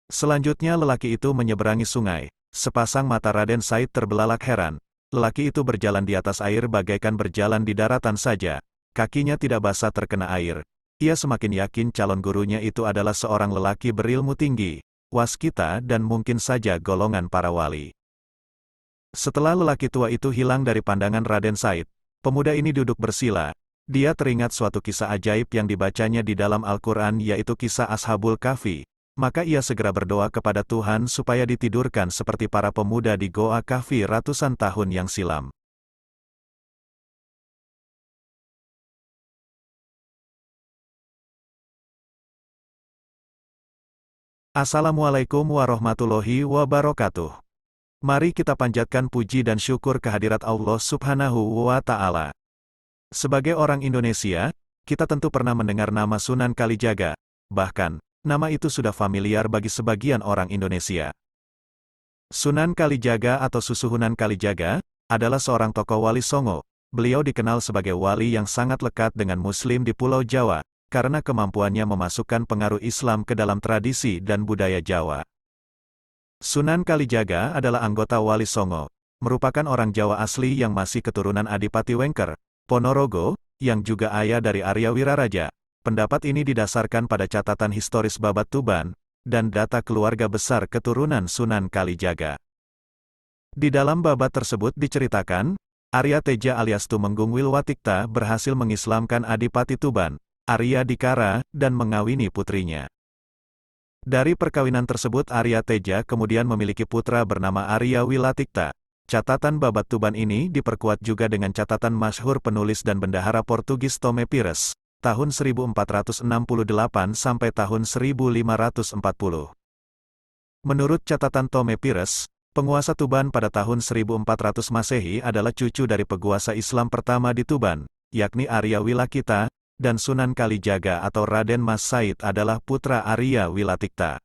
Selanjutnya lelaki itu menyeberangi sungai. Sepasang mata Raden Said terbelalak heran. Lelaki itu berjalan di atas air bagaikan berjalan di daratan saja. Kakinya tidak basah terkena air. Ia semakin yakin calon gurunya itu adalah seorang lelaki berilmu tinggi, waskita dan mungkin saja golongan para wali. Setelah lelaki tua itu hilang dari pandangan Raden Said, pemuda ini duduk bersila. Dia teringat suatu kisah ajaib yang dibacanya di dalam Al-Quran, yaitu kisah Ashabul Kahfi. Maka ia segera berdoa kepada Tuhan supaya ditidurkan seperti para pemuda di Goa Kahfi ratusan tahun yang silam. Assalamualaikum warahmatullahi wabarakatuh. Mari kita panjatkan puji dan syukur kehadirat Allah Subhanahu wa Ta'ala. Sebagai orang Indonesia, kita tentu pernah mendengar nama Sunan Kalijaga. Bahkan, nama itu sudah familiar bagi sebagian orang Indonesia. Sunan Kalijaga atau Susuhunan Kalijaga adalah seorang tokoh wali Songo. Beliau dikenal sebagai wali yang sangat lekat dengan Muslim di Pulau Jawa, karena kemampuannya memasukkan pengaruh Islam ke dalam tradisi dan budaya Jawa. Sunan Kalijaga adalah anggota Wali Songo, merupakan orang Jawa asli yang masih keturunan Adipati Wengker, Ponorogo, yang juga ayah dari Arya Wiraraja. Pendapat ini didasarkan pada catatan historis Babat Tuban, dan data keluarga besar keturunan Sunan Kalijaga. Di dalam babat tersebut diceritakan, Arya Teja alias Tumenggung Wilwatikta berhasil mengislamkan Adipati Tuban, Arya Dikara, dan mengawini putrinya. Dari perkawinan tersebut Arya Teja kemudian memiliki putra bernama Arya Wilatikta. Catatan babat Tuban ini diperkuat juga dengan catatan masyhur penulis dan bendahara Portugis Tome Pires, tahun 1468 sampai tahun 1540. Menurut catatan Tome Pires, penguasa Tuban pada tahun 1400 Masehi adalah cucu dari peguasa Islam pertama di Tuban, yakni Arya Wilakita, dan Sunan Kalijaga atau Raden Mas Said adalah putra Arya Wilatikta.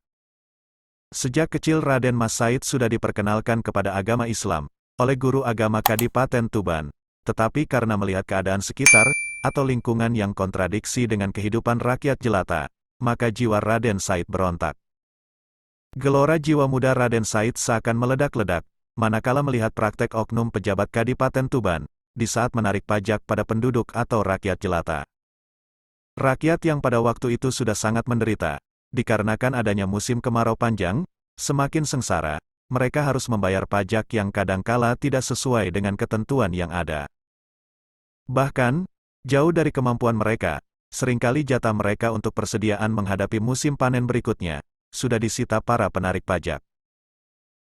Sejak kecil Raden Mas Said sudah diperkenalkan kepada agama Islam oleh guru agama Kadipaten Tuban, tetapi karena melihat keadaan sekitar atau lingkungan yang kontradiksi dengan kehidupan rakyat jelata, maka jiwa Raden Said berontak. Gelora jiwa muda Raden Said seakan meledak-ledak, manakala melihat praktek oknum pejabat Kadipaten Tuban, di saat menarik pajak pada penduduk atau rakyat jelata. Rakyat yang pada waktu itu sudah sangat menderita, dikarenakan adanya musim kemarau panjang, semakin sengsara, mereka harus membayar pajak yang kadangkala tidak sesuai dengan ketentuan yang ada. Bahkan, jauh dari kemampuan mereka, seringkali jatah mereka untuk persediaan menghadapi musim panen berikutnya, sudah disita para penarik pajak.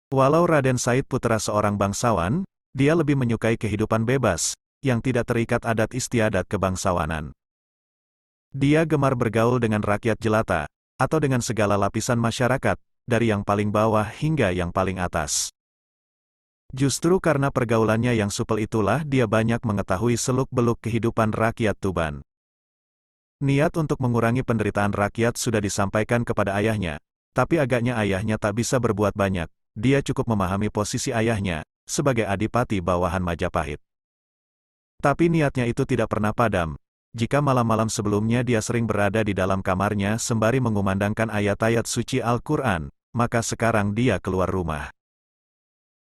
Walau Raden Said putra seorang bangsawan, dia lebih menyukai kehidupan bebas, yang tidak terikat adat istiadat kebangsawanan. Dia gemar bergaul dengan rakyat jelata, atau dengan segala lapisan masyarakat, dari yang paling bawah hingga yang paling atas. Justru karena pergaulannya yang supel itulah dia banyak mengetahui seluk-beluk kehidupan rakyat Tuban. Niat untuk mengurangi penderitaan rakyat sudah disampaikan kepada ayahnya, tapi agaknya ayahnya tak bisa berbuat banyak. Dia cukup memahami posisi ayahnya, sebagai adipati bawahan Majapahit. Tapi niatnya itu tidak pernah padam. Jika malam-malam sebelumnya dia sering berada di dalam kamarnya sembari mengumandangkan ayat-ayat suci Al-Quran, maka sekarang dia keluar rumah.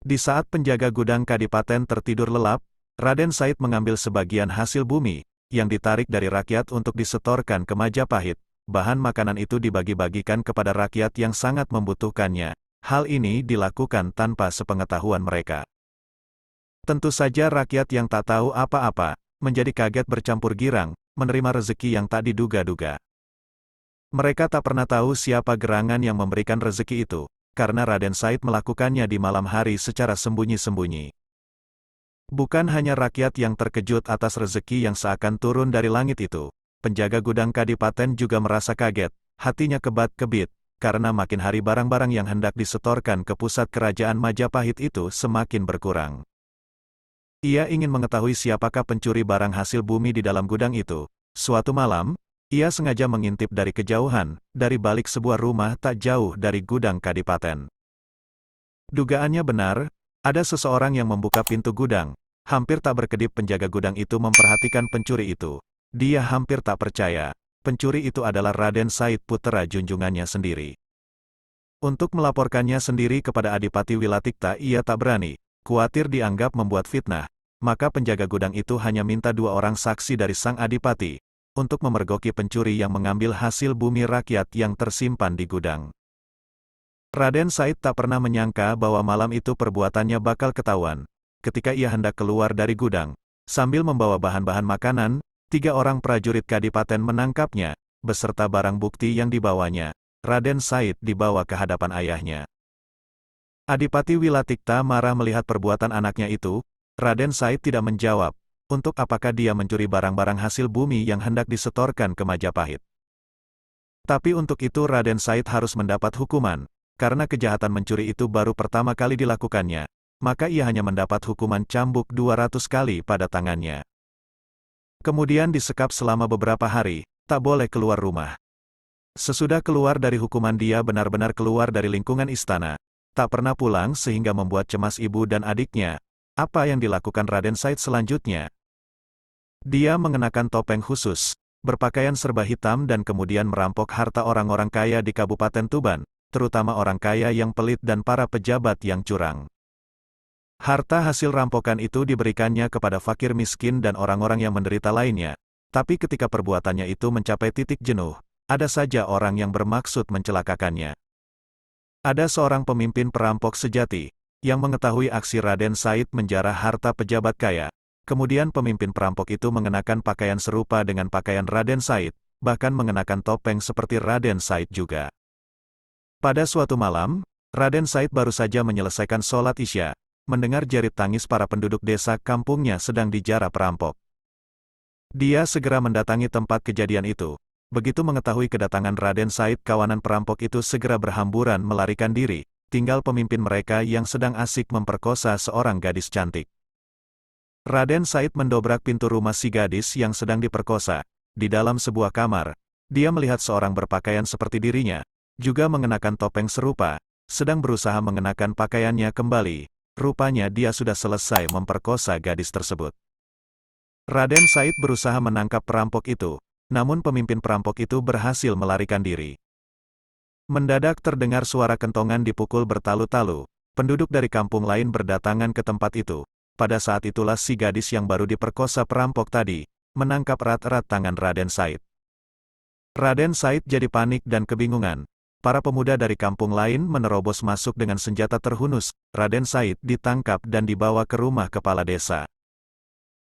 Di saat penjaga gudang Kadipaten tertidur lelap, Raden Said mengambil sebagian hasil bumi, yang ditarik dari rakyat untuk disetorkan ke Majapahit. Bahan makanan itu dibagi-bagikan kepada rakyat yang sangat membutuhkannya. Hal ini dilakukan tanpa sepengetahuan mereka. Tentu saja rakyat yang tak tahu apa-apa, menjadi kaget bercampur girang, menerima rezeki yang tak diduga-duga. Mereka tak pernah tahu siapa gerangan yang memberikan rezeki itu, karena Raden Said melakukannya di malam hari secara sembunyi-sembunyi. Bukan hanya rakyat yang terkejut atas rezeki yang seakan turun dari langit itu, penjaga gudang Kadipaten juga merasa kaget, hatinya kebat-kebit, karena makin hari barang-barang yang hendak disetorkan ke pusat kerajaan Majapahit itu semakin berkurang. Ia ingin mengetahui siapakah pencuri barang hasil bumi di dalam gudang itu. Suatu malam, ia sengaja mengintip dari kejauhan, dari balik sebuah rumah tak jauh dari gudang Kadipaten. Dugaannya benar, ada seseorang yang membuka pintu gudang. Hampir tak berkedip penjaga gudang itu memperhatikan pencuri itu. Dia hampir tak percaya, pencuri itu adalah Raden Said putra junjungannya sendiri. Untuk melaporkannya sendiri kepada Adipati Wilatikta ia tak berani, khawatir dianggap membuat fitnah. Maka penjaga gudang itu hanya minta 2 orang saksi dari sang adipati, untuk memergoki pencuri yang mengambil hasil bumi rakyat yang tersimpan di gudang. Raden Said tak pernah menyangka bahwa malam itu perbuatannya bakal ketahuan. Ketika ia hendak keluar dari gudang, sambil membawa bahan-bahan makanan, 3 orang prajurit kadipaten menangkapnya, beserta barang bukti yang dibawanya. Raden Said dibawa ke hadapan ayahnya. Adipati Wilatikta marah melihat perbuatan anaknya itu. Raden Said tidak menjawab, untuk apakah dia mencuri barang-barang hasil bumi yang hendak disetorkan ke Majapahit. Tapi untuk itu Raden Said harus mendapat hukuman, karena kejahatan mencuri itu baru pertama kali dilakukannya, maka ia hanya mendapat hukuman cambuk 200 kali pada tangannya. Kemudian disekap selama beberapa hari, tak boleh keluar rumah. Sesudah keluar dari hukuman dia benar-benar keluar dari lingkungan istana, tak pernah pulang sehingga membuat cemas ibu dan adiknya. Apa yang dilakukan Raden Said selanjutnya? Dia mengenakan topeng khusus, berpakaian serba hitam dan kemudian merampok harta orang-orang kaya di Kabupaten Tuban, terutama orang kaya yang pelit dan para pejabat yang curang. Harta hasil rampokan itu diberikannya kepada fakir miskin dan orang-orang yang menderita lainnya, tapi ketika perbuatannya itu mencapai titik jenuh, ada saja orang yang bermaksud mencelakakannya. Ada seorang pemimpin perampok sejati, yang mengetahui aksi Raden Said menjarah harta pejabat kaya. Kemudian pemimpin perampok itu mengenakan pakaian serupa dengan pakaian Raden Said, bahkan mengenakan topeng seperti Raden Said juga. Pada suatu malam, Raden Said baru saja menyelesaikan sholat Isya, mendengar jerit tangis para penduduk desa kampungnya sedang dijarah perampok. Dia segera mendatangi tempat kejadian itu. Begitu mengetahui kedatangan Raden Said, kawanan perampok itu segera berhamburan melarikan diri. Tinggal pemimpin mereka yang sedang asik memperkosa seorang gadis cantik. Raden Said mendobrak pintu rumah si gadis yang sedang diperkosa. Di dalam sebuah kamar, dia melihat seorang berpakaian seperti dirinya, juga mengenakan topeng serupa, sedang berusaha mengenakan pakaiannya kembali. Rupanya dia sudah selesai memperkosa gadis tersebut. Raden Said berusaha menangkap perampok itu, namun pemimpin perampok itu berhasil melarikan diri. Mendadak terdengar suara kentongan dipukul bertalu-talu. Penduduk dari kampung lain berdatangan ke tempat itu. Pada saat itulah si gadis yang baru diperkosa perampok tadi, menangkap erat-erat tangan Raden Said. Raden Said jadi panik dan kebingungan. Para pemuda dari kampung lain menerobos masuk dengan senjata terhunus. Raden Said ditangkap dan dibawa ke rumah kepala desa.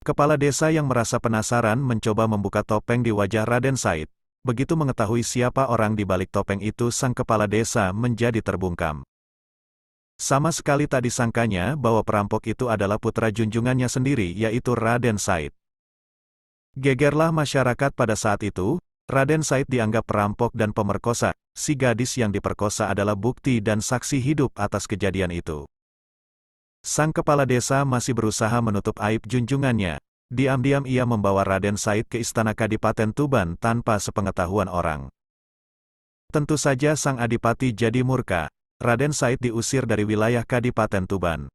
Kepala desa yang merasa penasaran mencoba membuka topeng di wajah Raden Said. Begitu mengetahui siapa orang di balik topeng itu, sang kepala desa menjadi terbungkam. Sama sekali tak disangkanya bahwa perampok itu adalah putra junjungannya sendiri, yaitu Raden Said. Gegerlah masyarakat pada saat itu. Raden Said dianggap perampok dan pemerkosa. Si gadis yang diperkosa adalah bukti dan saksi hidup atas kejadian itu. Sang kepala desa masih berusaha menutup aib junjungannya. Diam-diam ia membawa Raden Said ke istana Kadipaten Tuban tanpa sepengetahuan orang. Tentu saja sang adipati jadi murka. Raden Said diusir dari wilayah Kadipaten Tuban.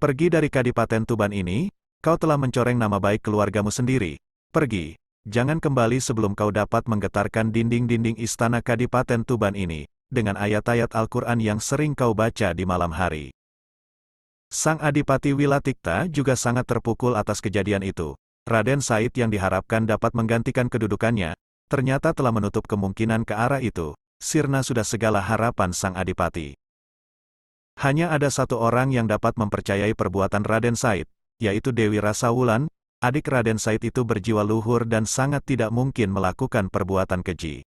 Pergi dari Kadipaten Tuban ini, kau telah mencoreng nama baik keluargamu sendiri. Pergi, jangan kembali sebelum kau dapat menggetarkan dinding-dinding istana Kadipaten Tuban ini, dengan ayat-ayat Al-Quran yang sering kau baca di malam hari. Sang Adipati Wilatikta juga sangat terpukul atas kejadian itu. Raden Said yang diharapkan dapat menggantikan kedudukannya, ternyata telah menutup kemungkinan ke arah itu. Sirna sudah segala harapan sang Adipati. Hanya ada satu orang yang dapat mempercayai perbuatan Raden Said, yaitu Dewi Rasawulan. Adik Raden Said itu berjiwa luhur dan sangat tidak mungkin melakukan perbuatan keji.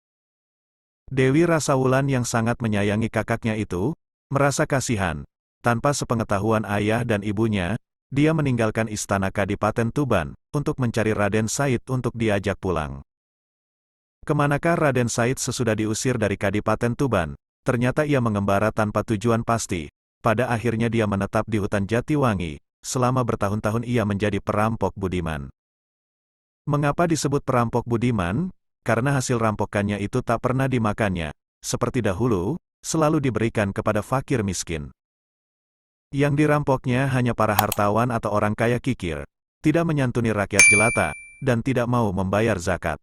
Dewi Rasawulan yang sangat menyayangi kakaknya itu, merasa kasihan. Tanpa sepengetahuan ayah dan ibunya, dia meninggalkan istana Kadipaten Tuban, untuk mencari Raden Said untuk diajak pulang. Kemanakah Raden Said sesudah diusir dari Kadipaten Tuban? Ternyata ia mengembara tanpa tujuan pasti. Pada akhirnya dia menetap di hutan Jatiwangi. Selama bertahun-tahun ia menjadi perampok budiman. Mengapa disebut perampok budiman? Karena hasil rampokannya itu tak pernah dimakannya. Seperti dahulu, selalu diberikan kepada fakir miskin. Yang dirampoknya hanya para hartawan atau orang kaya kikir, tidak menyantuni rakyat jelata, dan tidak mau membayar zakat.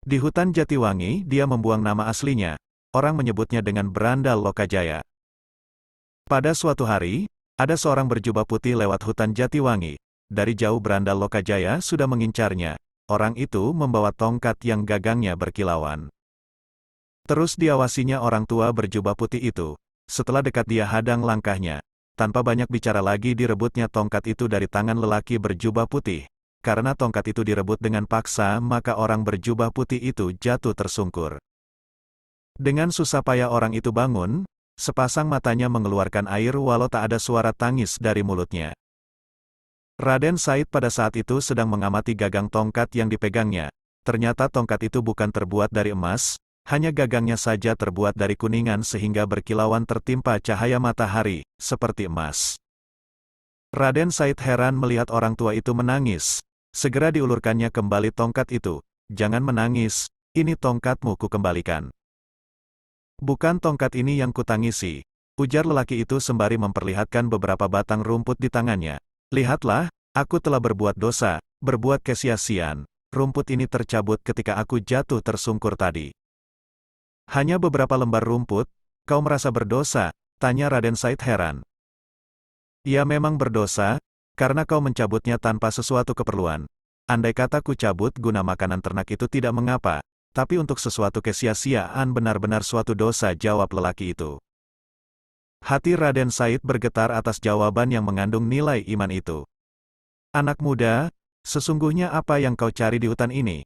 Di hutan Jatiwangi, dia membuang nama aslinya. orang menyebutnya dengan berandal Lokajaya. Pada suatu hari, ada seorang berjubah putih lewat hutan Jatiwangi. Dari jauh berandal Lokajaya sudah mengincarnya. Orang itu membawa tongkat yang gagangnya berkilauan. Terus diawasinya orang tua berjubah putih itu. Setelah dekat dia hadang langkahnya. Tanpa banyak bicara lagi direbutnya tongkat itu dari tangan lelaki berjubah putih. Karena tongkat itu direbut dengan paksa, maka orang berjubah putih itu jatuh tersungkur. Dengan susah payah orang itu bangun, sepasang matanya mengeluarkan air walau tak ada suara tangis dari mulutnya. Raden Said pada saat itu sedang mengamati gagang tongkat yang dipegangnya. Ternyata tongkat itu bukan terbuat dari emas, hanya gagangnya saja terbuat dari kuningan sehingga berkilauan tertimpa cahaya matahari, seperti emas. Raden Said heran melihat orang tua itu menangis. Segera diulurkannya kembali tongkat itu. Jangan menangis, ini tongkatmu kukembalikan. Bukan tongkat ini yang kutangisi, ujar lelaki itu sembari memperlihatkan beberapa batang rumput di tangannya. Lihatlah, aku telah berbuat dosa, berbuat kesia-siaan. Rumput ini tercabut ketika aku jatuh tersungkur tadi. Hanya beberapa lembar rumput, kau merasa berdosa? Tanya Raden Said heran. Ya memang berdosa, karena kau mencabutnya tanpa sesuatu keperluan. Andai kata ku cabut guna makanan ternak itu tidak mengapa. Tapi untuk sesuatu kesia-siaan benar-benar suatu dosa, jawab lelaki itu. Hati Raden Said bergetar atas jawaban yang mengandung nilai iman itu. Anak muda, sesungguhnya apa yang kau cari di hutan ini?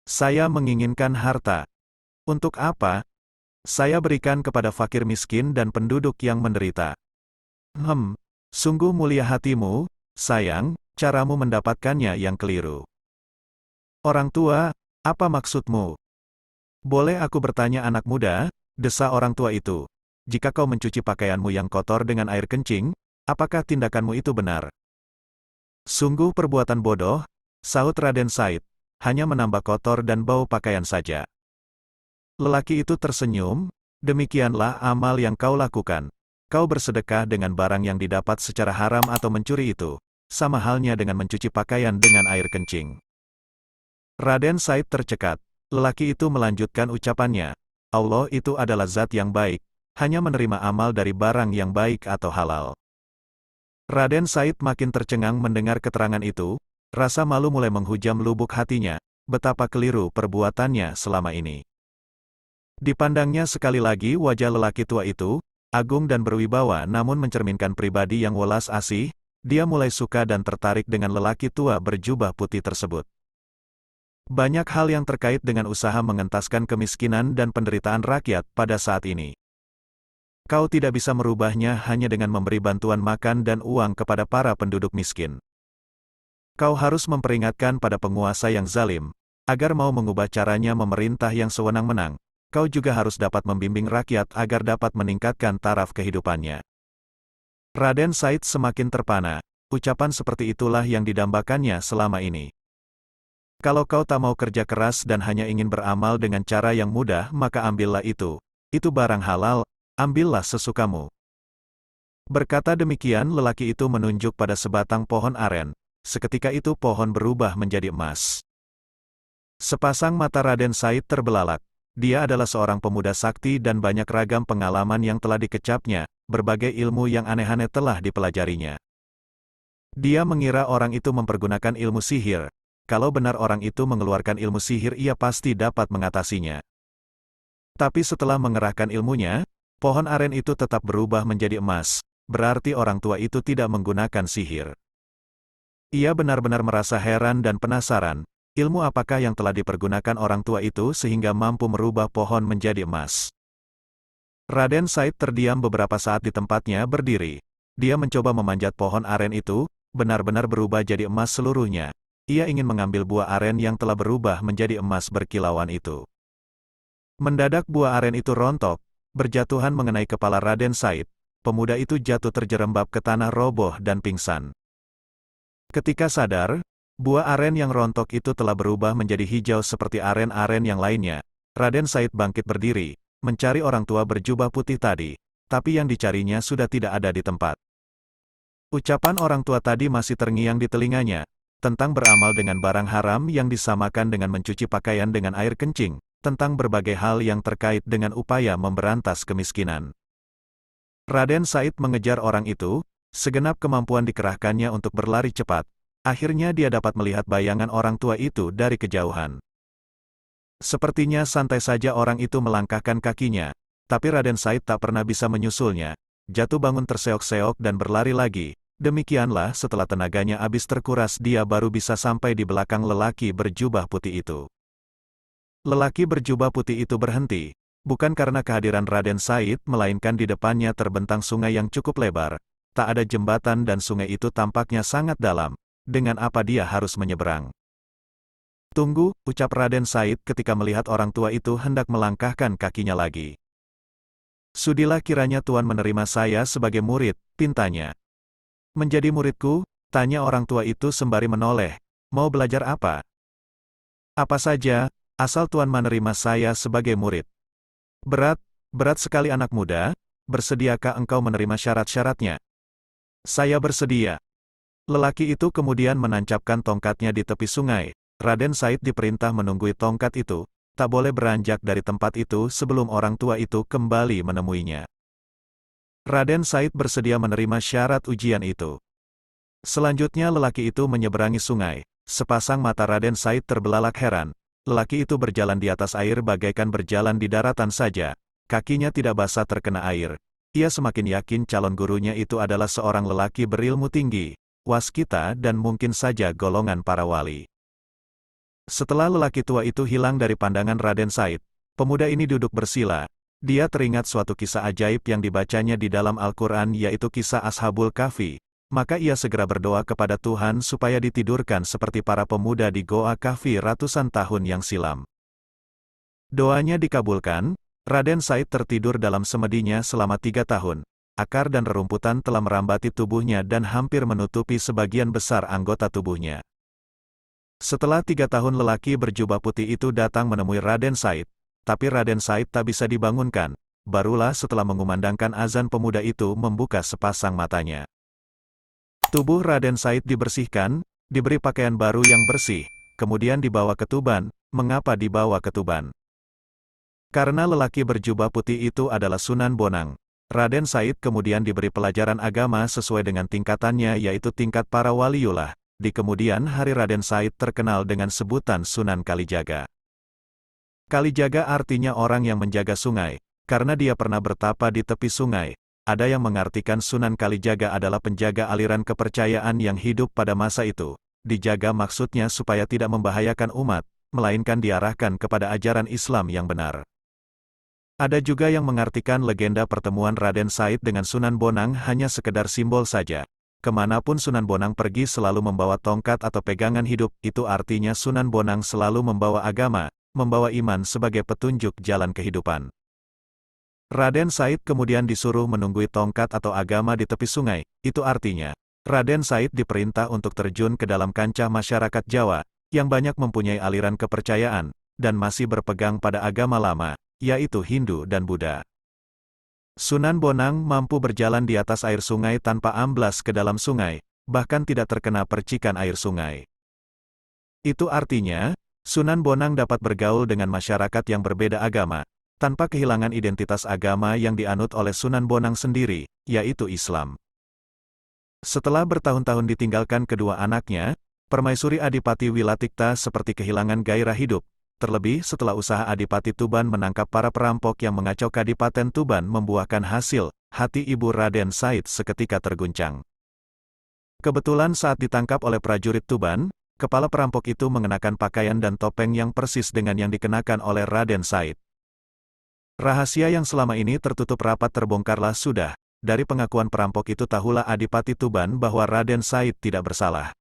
Saya menginginkan harta. Untuk apa? Saya berikan kepada fakir miskin dan penduduk yang menderita. Sungguh mulia hatimu, sayang, caramu mendapatkannya yang keliru. Orang tua, apa maksudmu? Boleh aku bertanya anak muda, desa orang tua itu. Jika kau mencuci pakaianmu yang kotor dengan air kencing, apakah tindakanmu itu benar? Sungguh perbuatan bodoh, sahut Raden Said, hanya menambah kotor dan bau pakaian saja. Lelaki itu tersenyum, demikianlah amal yang kau lakukan. Kau bersedekah dengan barang yang didapat secara haram atau mencuri itu, sama halnya dengan mencuci pakaian dengan air kencing. Raden Said tercekat. Lelaki itu melanjutkan ucapannya. Allah itu adalah zat yang baik, hanya menerima amal dari barang yang baik atau halal. Raden Said makin tercengang mendengar keterangan itu, rasa malu mulai menghujam lubuk hatinya, betapa keliru perbuatannya selama ini. Dipandangnya sekali lagi wajah lelaki tua itu, agung dan berwibawa namun mencerminkan pribadi yang welas asih, dia mulai suka dan tertarik dengan lelaki tua berjubah putih tersebut. Banyak hal yang terkait dengan usaha mengentaskan kemiskinan dan penderitaan rakyat pada saat ini. Kau tidak bisa merubahnya hanya dengan memberi bantuan makan dan uang kepada para penduduk miskin. Kau harus memperingatkan pada penguasa yang zalim, agar mau mengubah caranya memerintah yang sewenang-wenang. Kau juga harus dapat membimbing rakyat agar dapat meningkatkan taraf kehidupannya. Raden Said semakin terpana. Ucapan seperti itulah yang didambakannya selama ini. Kalau kau tak mau kerja keras dan hanya ingin beramal dengan cara yang mudah, maka ambillah itu. Itu barang halal, ambillah sesukamu. Berkata demikian lelaki itu menunjuk pada sebatang pohon aren. Seketika itu pohon berubah menjadi emas. Sepasang mata Raden Said terbelalak. Dia adalah seorang pemuda sakti dan banyak ragam pengalaman yang telah dikecapnya, berbagai ilmu yang aneh-aneh telah dipelajarinya. Dia mengira orang itu mempergunakan ilmu sihir. Kalau benar orang itu mengeluarkan ilmu sihir, ia pasti dapat mengatasinya. Tapi setelah mengerahkan ilmunya, pohon aren itu tetap berubah menjadi emas, berarti orang tua itu tidak menggunakan sihir. Ia benar-benar merasa heran dan penasaran, ilmu apakah yang telah dipergunakan orang tua itu sehingga mampu merubah pohon menjadi emas. Raden Said terdiam beberapa saat di tempatnya berdiri. Dia mencoba memanjat pohon aren itu, benar-benar berubah jadi emas seluruhnya. Ia ingin mengambil buah aren yang telah berubah menjadi emas berkilauan itu. Mendadak buah aren itu rontok, berjatuhan mengenai kepala Raden Said. Pemuda itu jatuh terjerembab ke tanah roboh dan pingsan. Ketika sadar, buah aren yang rontok itu telah berubah menjadi hijau seperti aren-aren yang lainnya. Raden Said bangkit berdiri, mencari orang tua berjubah putih tadi, tapi yang dicarinya sudah tidak ada di tempat. Ucapan orang tua tadi masih terngiang di telinganya, tentang beramal dengan barang haram yang disamakan dengan mencuci pakaian dengan air kencing. tentang berbagai hal yang terkait dengan upaya memberantas kemiskinan. Raden Said mengejar orang itu, segenap kemampuan dikerahkannya untuk berlari cepat. Akhirnya dia dapat melihat bayangan orang tua itu dari kejauhan. Sepertinya santai saja orang itu melangkahkan kakinya, tapi Raden Said tak pernah bisa menyusulnya. Jatuh bangun terseok-seok dan berlari lagi. Demikianlah setelah tenaganya habis terkuras dia baru bisa sampai di belakang lelaki berjubah putih itu. Lelaki berjubah putih itu berhenti, bukan karena kehadiran Raden Said, melainkan di depannya terbentang sungai yang cukup lebar. Tak ada jembatan dan sungai itu tampaknya sangat dalam. Dengan apa dia harus menyeberang? Tunggu, ucap Raden Said ketika melihat orang tua itu hendak melangkahkan kakinya lagi. Sudilah kiranya Tuan menerima saya sebagai murid, pintanya. Menjadi muridku? Tanya orang tua itu sembari menoleh. Mau belajar apa? Apa saja, asal Tuan menerima saya sebagai murid. Berat sekali anak muda, bersediakah engkau menerima syarat-syaratnya? Saya bersedia. Lelaki itu kemudian menancapkan tongkatnya di tepi sungai. Raden Said diperintah menunggui tongkat itu, tak boleh beranjak dari tempat itu sebelum orang tua itu kembali menemuinya. Raden Said bersedia menerima syarat ujian itu. Selanjutnya lelaki itu menyeberangi sungai. Sepasang mata Raden Said terbelalak heran. Lelaki itu berjalan di atas air bagaikan berjalan di daratan saja. Kakinya tidak basah terkena air. Ia semakin yakin calon gurunya itu adalah seorang lelaki berilmu tinggi, waskita dan mungkin saja golongan para wali. Setelah lelaki tua itu hilang dari pandangan Raden Said, pemuda ini duduk bersila. Dia teringat suatu kisah ajaib yang dibacanya di dalam Al-Quran, yaitu kisah Ashabul Kahfi. Maka ia segera berdoa kepada Tuhan supaya ditidurkan seperti para pemuda di Goa Kahfi ratusan tahun yang silam. Doanya dikabulkan, Raden Said tertidur dalam semedinya selama 3 tahun. Akar dan rerumputan telah merambati tubuhnya dan hampir menutupi sebagian besar anggota tubuhnya. Setelah 3 tahun lelaki berjubah putih itu datang menemui Raden Said, tapi Raden Said tak bisa dibangunkan. Barulah setelah mengumandangkan azan pemuda itu membuka sepasang matanya. Tubuh Raden Said dibersihkan, diberi pakaian baru yang bersih, kemudian dibawa ke Tuban. Mengapa dibawa ke Tuban? Karena lelaki berjubah putih itu adalah Sunan Bonang. Raden Said kemudian diberi pelajaran agama sesuai dengan tingkatannya, yaitu tingkat para waliullah. Di kemudian hari Raden Said terkenal dengan sebutan Sunan Kalijaga. Kalijaga artinya orang yang menjaga sungai, karena dia pernah bertapa di tepi sungai. Ada yang mengartikan Sunan Kalijaga adalah penjaga aliran kepercayaan yang hidup pada masa itu. Dijaga maksudnya supaya tidak membahayakan umat, melainkan diarahkan kepada ajaran Islam yang benar. Ada juga yang mengartikan legenda pertemuan Raden Said dengan Sunan Bonang hanya sekedar simbol saja. Kemanapun Sunan Bonang pergi selalu membawa tongkat atau pegangan hidup, itu artinya Sunan Bonang selalu membawa agama, membawa iman sebagai petunjuk jalan kehidupan. Raden Said kemudian disuruh menunggui tongkat atau agama di tepi sungai, itu artinya, Raden Said diperintah untuk terjun ke dalam kancah masyarakat Jawa, yang banyak mempunyai aliran kepercayaan, dan masih berpegang pada agama lama, yaitu Hindu dan Buddha. Sunan Bonang mampu berjalan di atas air sungai tanpa amblas ke dalam sungai, bahkan tidak terkena percikan air sungai. Itu artinya, Sunan Bonang dapat bergaul dengan masyarakat yang berbeda agama, tanpa kehilangan identitas agama yang dianut oleh Sunan Bonang sendiri, yaitu Islam. Setelah bertahun-tahun ditinggalkan kedua anaknya, Permaisuri Adipati Wilatikta seperti kehilangan gairah hidup. Terlebih setelah usaha Adipati Tuban menangkap para perampok yang mengacau Kadipaten Tuban membuahkan hasil, hati ibu Raden Said seketika terguncang. Kebetulan saat ditangkap oleh prajurit Tuban, kepala perampok itu mengenakan pakaian dan topeng yang persis dengan yang dikenakan oleh Raden Said. Rahasia yang selama ini tertutup rapat terbongkarlah sudah. Dari pengakuan perampok itu tahulah Adipati Tuban bahwa Raden Said tidak bersalah.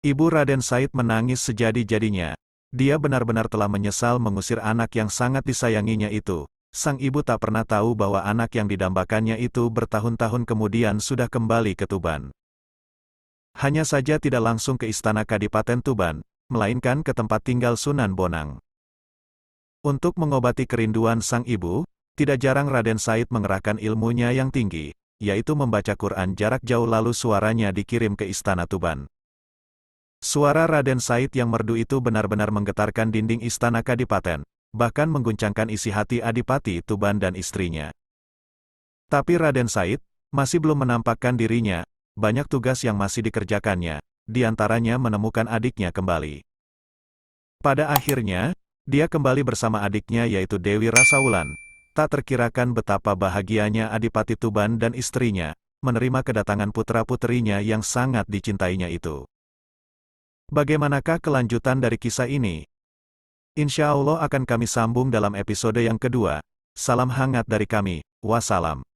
Ibu Raden Said menangis sejadi-jadinya. Dia benar-benar telah menyesal mengusir anak yang sangat disayanginya itu. Sang ibu tak pernah tahu bahwa anak yang didambakannya itu bertahun-tahun kemudian sudah kembali ke Tuban. Hanya saja tidak langsung ke istana Kadipaten Tuban, melainkan ke tempat tinggal Sunan Bonang. Untuk mengobati kerinduan sang ibu, tidak jarang Raden Said mengerahkan ilmunya yang tinggi, yaitu membaca Quran jarak jauh lalu suaranya dikirim ke istana Tuban. Suara Raden Said yang merdu itu benar-benar menggetarkan dinding istana Kadipaten. bahkan mengguncangkan isi hati Adipati Tuban dan istrinya. Tapi Raden Said masih belum menampakkan dirinya, banyak tugas yang masih dikerjakannya, di antaranya menemukan adiknya kembali. Pada akhirnya, dia kembali bersama adiknya yaitu Dewi Rasaulan. Tak terkirakan betapa bahagianya Adipati Tuban dan istrinya, menerima kedatangan putra-puterinya yang sangat dicintainya itu. Bagaimanakah kelanjutan dari kisah ini? Insya Allah akan kami sambung dalam episode yang kedua. Salam hangat dari kami, wassalam.